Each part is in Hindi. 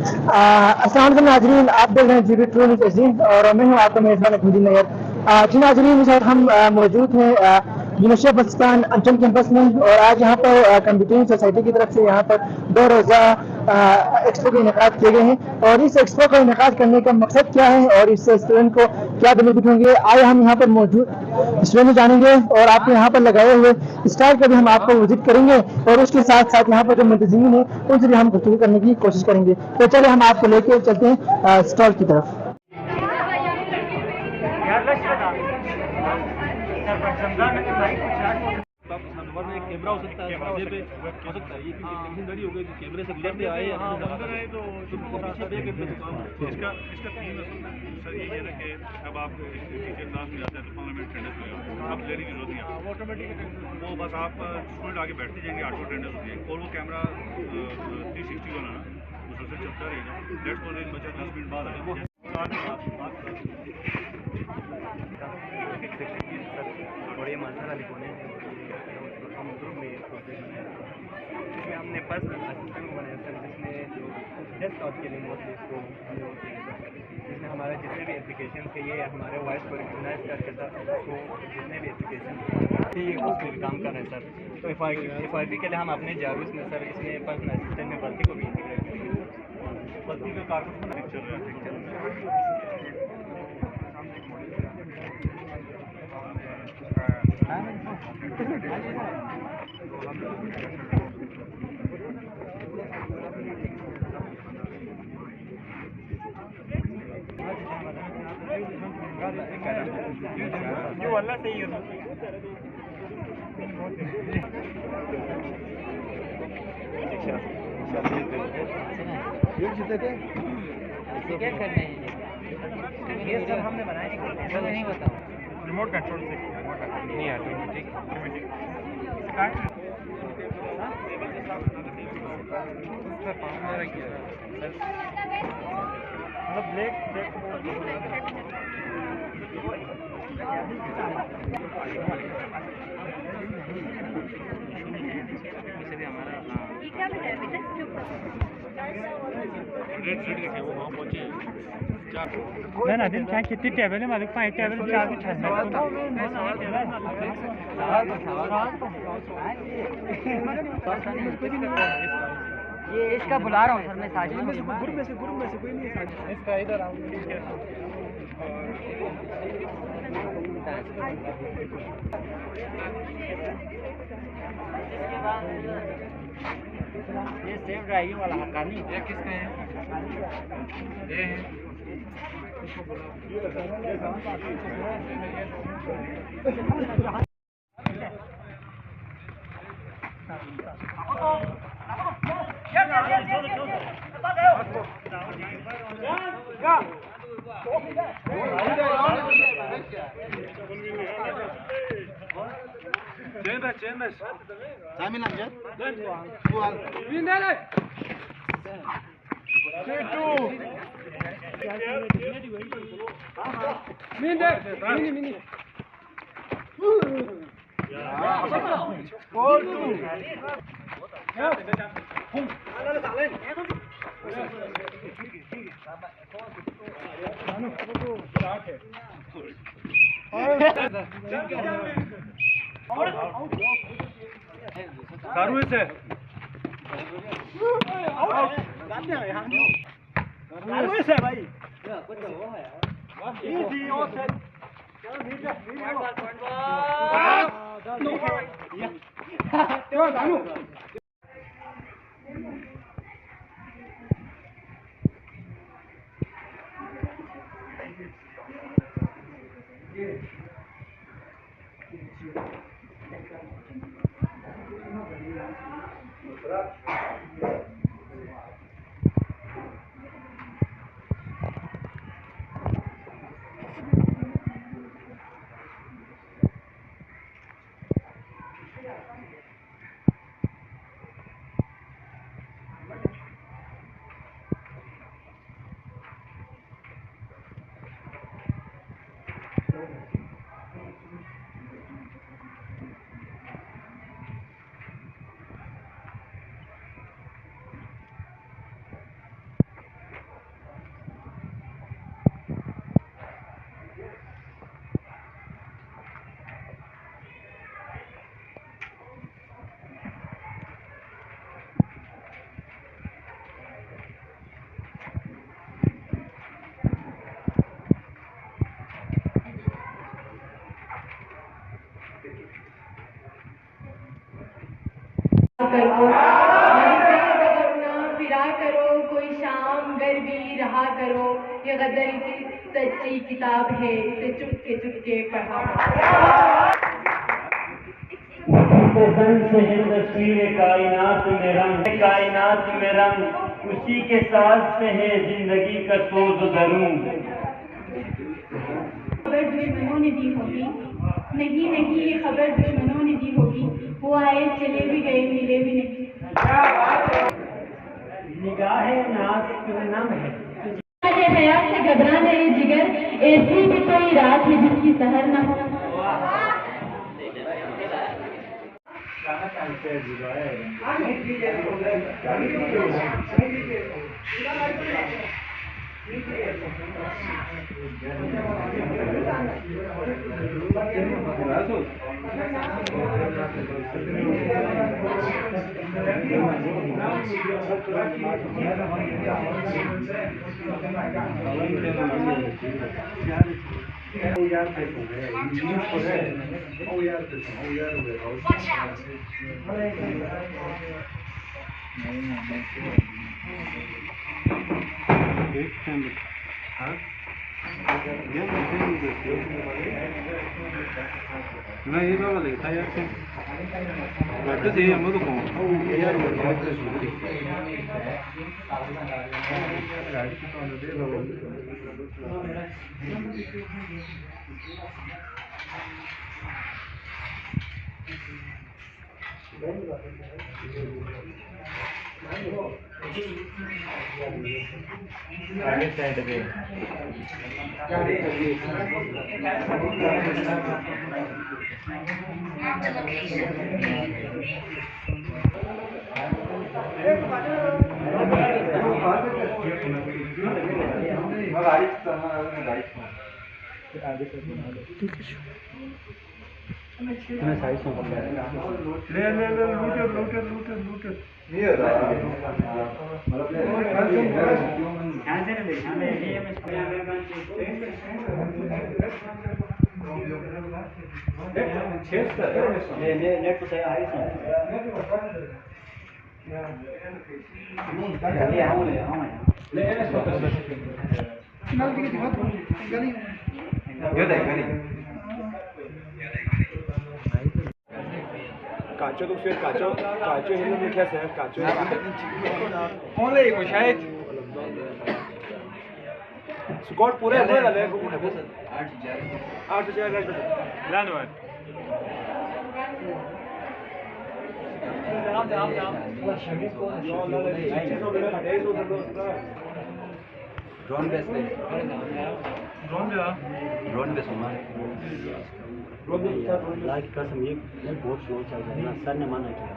अस्सलाम वालेकुम नाजरीन, आप देख रहे हैं जीबी ट्रू न्यूज़ एजीन और मैं हूं आपका मेज़बान अफरीदी नैयर। जी नाजरीन, इस वक्त हम मौजूद हैं यूनिवर्सिटी ऑफ पाकिस्तान अंचल कैंपस में और आज यहाँ पर कंप्यूटिंग सोसाइटी की तरफ से यहाँ पर 2 रोज़ा एक्सपो का इनेकाद किए गए हैं और इस एक्सपो का इनेकाद करने का मकसद क्या है और इससे स्टूडेंट को क्या बेनिफिट होंगे, आए हम यहाँ पर मौजूद स्टूडेंट जानेंगे और आपके यहाँ पर लगाए हुए स्टार का भी हम आपको विजिट करेंगे और उसके साथ साथ यहाँ पर जो मुंतज़मीन है उनसे भी हम गुफ्तगू करने की कोशिश करेंगे। तो चले हम आपको लेके चलते हैं स्टॉल की तरफ। नंबर में एक कैमरा हो सकता है, पर्दे पे हो सकता है, ये टेंशन रेडी हो गई कि कैमरे से गुजरते आए हैं अंदर आए तो पीछे देख के दुकान इसका थीम सर यही है ना कि जब आप टीचर क्लास में जाते हैं तो 15 मिनट अटेंडेंस में आप लेने की जरूरत नहीं है, ऑटोमेटिक वो बस आप स्टूडेंट आगे बैठते जाएंगे, ऑटो अटेंडेंस हो जाएगी और वो कैमरा 360 वाला ना उससे चलता रहेगा। लेट्स सपोज एक बच्चा 10 मिनट बाद आए बड़े मानसर वाली कोने इसमें हमने फर्स्ट असिस्टेंट बनाया सर, जिसमें जो डेस्कटॉप के लिए मोस्टली इसको जिसमें हमारे जितने भी एप्लीकेशन थे ये हमारे वॉइस को रिकॉग्नाइज करके सर उसको जितने भी एप्लीकेशन थे उस पर भी काम कर रहे हैं सर। तो एफ के लिए हम अपने जारूस में सर इसमें पर्सनल असिस्टेंट में भर्ती को भी इंटीग्रेट करेंगे। भर्ती का कागज चल रहा है। जो अल्लाह से ही हो क्या करना है ये सब हमने बनाया नहीं बताओ रिमोट कंट्रोल से नहीं ऑटोमेटिक मतलब ब्लैक ना दिन क्या कितनी टेबल है मालिक 5 टेबल 4 भी ये इसका बुला रहा हूँ सर मैं साजिद ग्रुप में से कोई नहीं है इसका इधर आओ ये सेव ड्राइविंग वाला हकानी ये किसका है ये है Chambers. Samin Amjad. Karu ise. Karu ise bhai. Easy offset. करो, फिरा करो, कोई शाम गरबी रहा करो, ये गदर की सच्ची किताब है, इसे चुपके पढ़ा करो। संग से है तस्वीर कायनात में रंग, उसी के साथ से है जिंदगी का सोज दरूं। खबर दुश्मनों ने दी होगी, नहीं ये खबर दुश्मनों ने दी होगी, वो आए चले भी गए मिले भी नहीं। निगाहे नाज नम है हयात से घबरा रहे जिगर, ऐसी भी कोई रात है जिसकी सहर न हो। No, ये तो वाले था यार से बैठे थे हम तो कौन यार आगे साइड पे काचो तो फिर काचो हिंदू में क्या है काचो कौन ले को शायद स्क्वाड पूरे ले ले को 8 लान वन ड्रोन बेस पे ड्रोन बेस हमारे लाइक कसम ये बहुत स्लो चल रहा है ना सर ने मना किया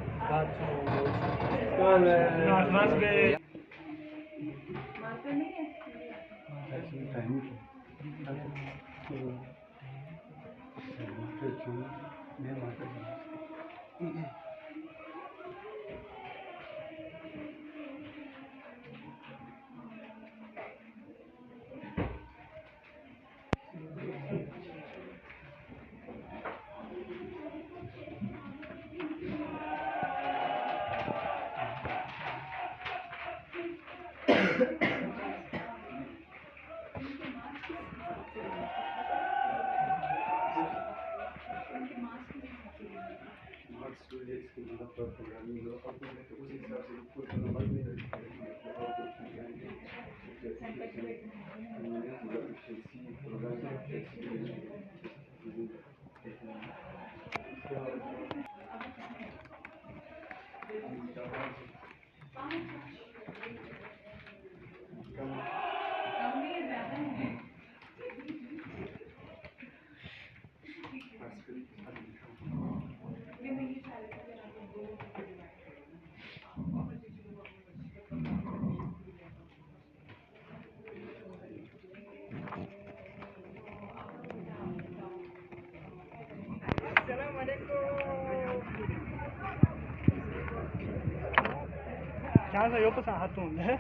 Casa yo pues a hatun, Yes.